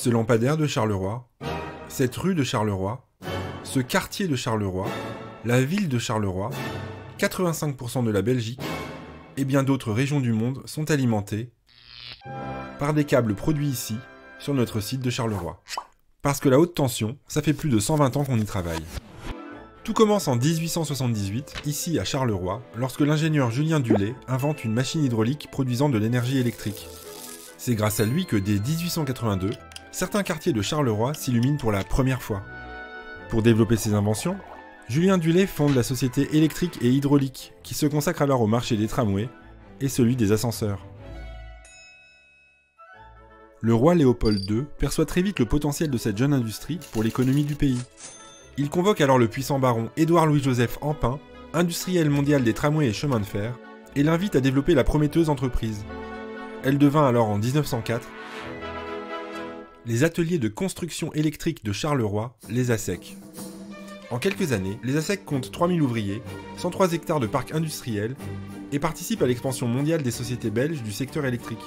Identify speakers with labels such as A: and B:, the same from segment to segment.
A: ce lampadaire de Charleroi, cette rue de Charleroi, ce quartier de Charleroi, la ville de Charleroi, 85% de la Belgique et bien d'autres régions du monde sont alimentées par des câbles produits ici, sur notre site de Charleroi. Parce que la haute tension, ça fait plus de 120 ans qu'on y travaille. Tout commence en 1878, ici à Charleroi, lorsque l'ingénieur Julien Dulay invente une machine hydraulique produisant de l'énergie électrique. C'est grâce à lui que dès 1882, certains quartiers de Charleroi s'illuminent pour la première fois. Pour développer ses inventions, Julien Dulay fonde la société électrique et hydraulique, qui se consacre alors au marché des tramways et celui des ascenseurs. Le roi Léopold II perçoit très vite le potentiel de cette jeune industrie pour l'économie du pays. Il convoque alors le puissant baron Édouard Louis-Joseph Empain, industriel mondial des tramways et chemins de fer, et l'invite à développer la prometteuse entreprise. Elle devint alors en 1904 les ateliers de construction électrique de Charleroi, les ASEC. En quelques années, les ASEC comptent 3000 ouvriers, 103 hectares de parcs industriels et participent à l'expansion mondiale des sociétés belges du secteur électrique.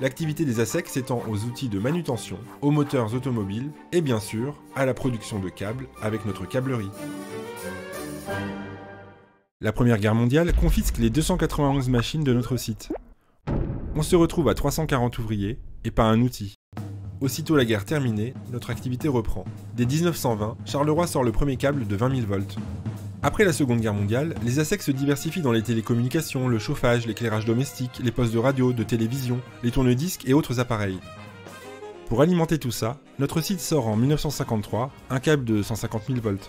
A: L'activité des ASEC s'étend aux outils de manutention, aux moteurs automobiles et bien sûr à la production de câbles avec notre câblerie. La Première Guerre mondiale confisque les 291 machines de notre site. On se retrouve à 340 ouvriers et pas un outil. Aussitôt la guerre terminée, notre activité reprend. Dès 1920, Charleroi sort le premier câble de 20 000 volts. Après la Seconde Guerre mondiale, les ASEC se diversifient dans les télécommunications, le chauffage, l'éclairage domestique, les postes de radio, de télévision, les tourne-disques et autres appareils. Pour alimenter tout ça, notre site sort en 1953 un câble de 150 000 volts.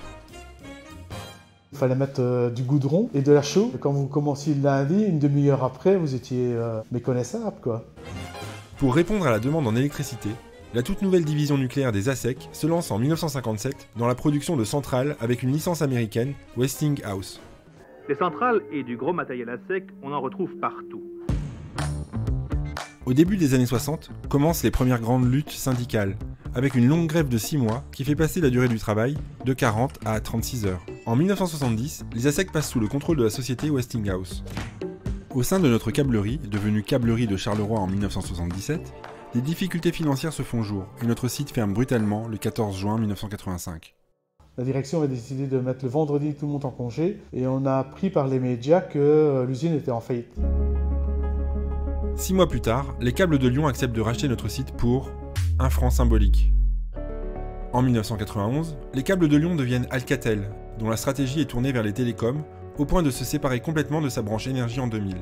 B: Il fallait mettre du goudron et de la chaux. Quand vous commenciez le lundi, une demi-heure après, vous étiez méconnaissable, quoi.
A: Pour répondre à la demande en électricité, la toute nouvelle division nucléaire des ASEC se lance en 1957 dans la production de centrales avec une licence américaine, Westinghouse.
C: Des centrales et du gros matériel ASEC, on en retrouve partout.
A: Au début des années 60, commencent les premières grandes luttes syndicales, avec une longue grève de 6 mois qui fait passer la durée du travail de 40 à 36 heures. En 1970, les ASEC passent sous le contrôle de la société Westinghouse. Au sein de notre câblerie, devenue Câblerie de Charleroi en 1977, des difficultés financières se font jour et notre site ferme brutalement le 14 juin 1985.
B: La direction a décidé de mettre le vendredi tout le monde en congé et on a appris par les médias que l'usine était en faillite.
A: 6 mois plus tard, les câbles de Lyon acceptent de racheter notre site pour 1 franc symbolique. En 1991, les câbles de Lyon deviennent Alcatel, dont la stratégie est tournée vers les télécoms, au point de se séparer complètement de sa branche énergie en 2000.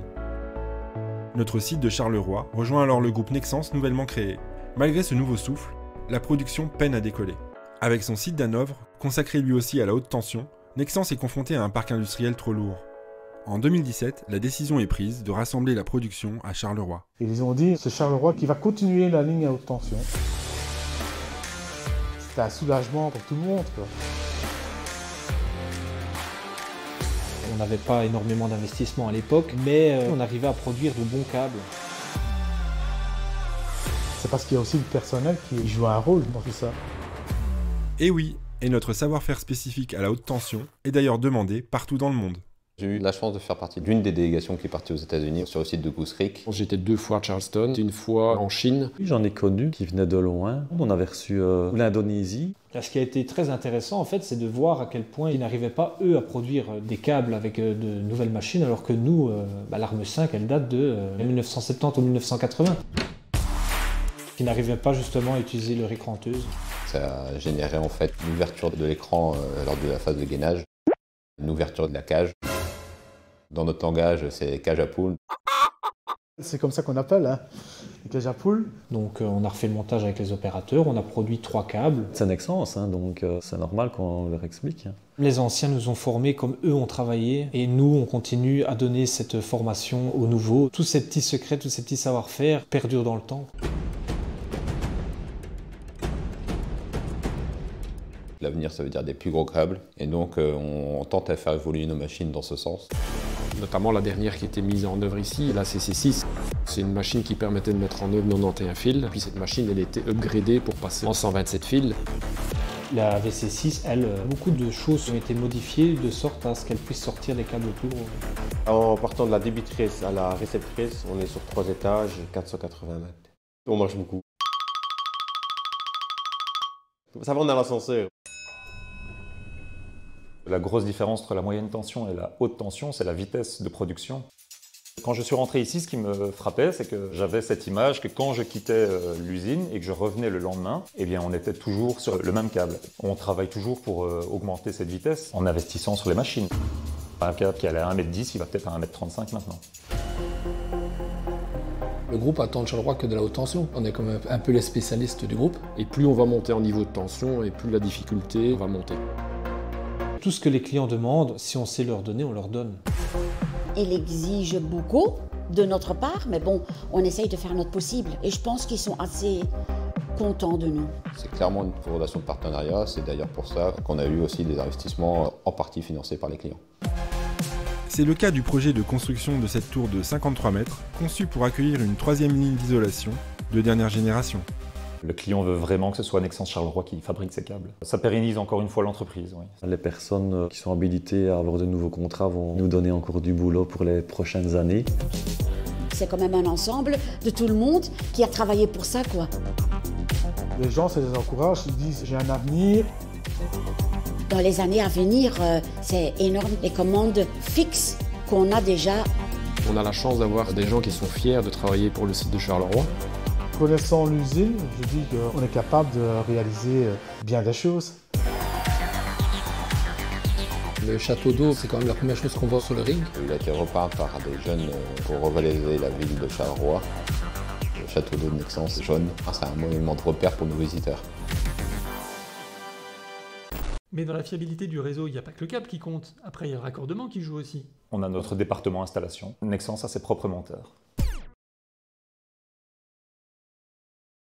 A: Notre site de Charleroi rejoint alors le groupe Nexans nouvellement créé. Malgré ce nouveau souffle, la production peine à décoller. Avec son site d'Hanovre, consacré lui aussi à la haute tension, Nexans est confronté à un parc industriel trop lourd. En 2017, la décision est prise de rassembler la production à Charleroi.
B: Ils ont dit, c'est Charleroi qui va continuer la ligne à haute tension. C'était un soulagement pour tout le monde, quoi.
D: On n'avait pas énormément d'investissement à l'époque, mais on arrivait à produire de bons câbles.
B: C'est parce qu'il y a aussi le personnel qui joue un rôle dans tout ça.
A: Et oui, et notre savoir-faire spécifique à la haute tension est d'ailleurs demandé partout dans le monde.
E: J'ai eu la chance de faire partie d'une des délégations qui est partie aux États-Unis sur le site de Goose Creek.
F: J'étais 2 fois à Charleston, 1 fois en Chine.
G: J'en ai connu qui venaient de loin. On avait reçu l'Indonésie.
D: Là, ce qui a été très intéressant, en fait, c'est de voir à quel point ils n'arrivaient pas, eux, à produire des câbles avec de nouvelles machines, alors que nous, l'arme 5, elle date de 1970 ou 1980. Ils n'arrivaient pas justement à utiliser leur écranteuse.
E: Ça a généré en fait une ouverture de l'écran lors de la phase de gainage, une ouverture de la cage. Dans notre langage, c'est cage à poules.
B: C'est comme ça qu'on appelle, hein, les cages à poules.
D: Donc on a refait le montage avec les opérateurs, on a produit 3 câbles.
G: C'est Nexans, hein, donc c'est normal qu'on leur explique.
D: Les anciens nous ont formés comme eux ont travaillé et nous on continue à donner cette formation aux nouveaux. Tous ces petits secrets, tous ces petits savoir-faire perdurent dans le temps.
E: L'avenir, ça veut dire des plus gros câbles, et donc on tente à faire évoluer nos machines dans ce sens.
F: Notamment la dernière qui était mise en œuvre ici, la CC6. C'est une machine qui permettait de mettre en œuvre 91 fils, puis cette machine elle était upgradée pour passer en 127 fils.
D: La VC6, elle, beaucoup de choses ont été modifiées de sorte à ce qu'elle puisse sortir des câbles plus gros.
H: En partant de la débitrice à la réceptrice, on est sur 3 étages, 480 mètres. On marche beaucoup. Ça va dans l'ascenseur.
G: La grosse différence entre la moyenne tension et la haute tension, c'est la vitesse de production. Quand je suis rentré ici, ce qui me frappait, c'est que j'avais cette image que quand je quittais l'usine et que je revenais le lendemain, eh bien, on était toujours sur le même câble. On travaille toujours pour augmenter cette vitesse en investissant sur les machines. Un câble qui allait à 1,10 m, il va peut-être à 1,35 m maintenant.
I: Le groupe attend de Charleroi que de la haute tension. On est quand même un peu les spécialistes du groupe.
F: Et plus on va monter en niveau de tension, et plus la difficulté va monter.
D: Tout ce que les clients demandent, si on sait leur donner, on leur donne.
J: Il exige beaucoup de notre part, mais bon, on essaye de faire notre possible. Et je pense qu'ils sont assez contents de nous.
E: C'est clairement une relation de partenariat, c'est d'ailleurs pour ça qu'on a eu aussi des investissements en partie financés par les clients.
A: C'est le cas du projet de construction de cette tour de 53 mètres, conçue pour accueillir une troisième ligne d'isolation de dernière génération.
G: Le client veut vraiment que ce soit Nexans Charleroi qui fabrique ces câbles. Ça pérennise encore une fois l'entreprise. Oui.
K: Les personnes qui sont habilitées à avoir de nouveaux contrats vont nous donner encore du boulot pour les prochaines années.
J: C'est quand même un ensemble de tout le monde qui a travaillé pour ça, quoi.
B: Les gens, ça les encourage, ils disent j'ai un avenir.
J: Dans les années à venir, c'est énorme, les commandes fixes qu'on a déjà.
F: On a la chance d'avoir des gens qui sont fiers de travailler pour le site de Charleroi.
B: Connaissant l'usine, je dis qu'on est capable de réaliser bien des choses.
I: Le château d'eau, c'est quand même la première chose qu'on voit sur le ring.
E: Il a été repeint par des jeunes pour revaloriser la ville de Charleroi. Le château d'eau de Nexans jaune, c'est un monument de repère pour nos visiteurs.
L: Mais dans la fiabilité du réseau, il n'y a pas que le câble qui compte. Après, il y a le raccordement qui joue aussi.
G: On a notre département installation. Nexans a ses propres monteurs.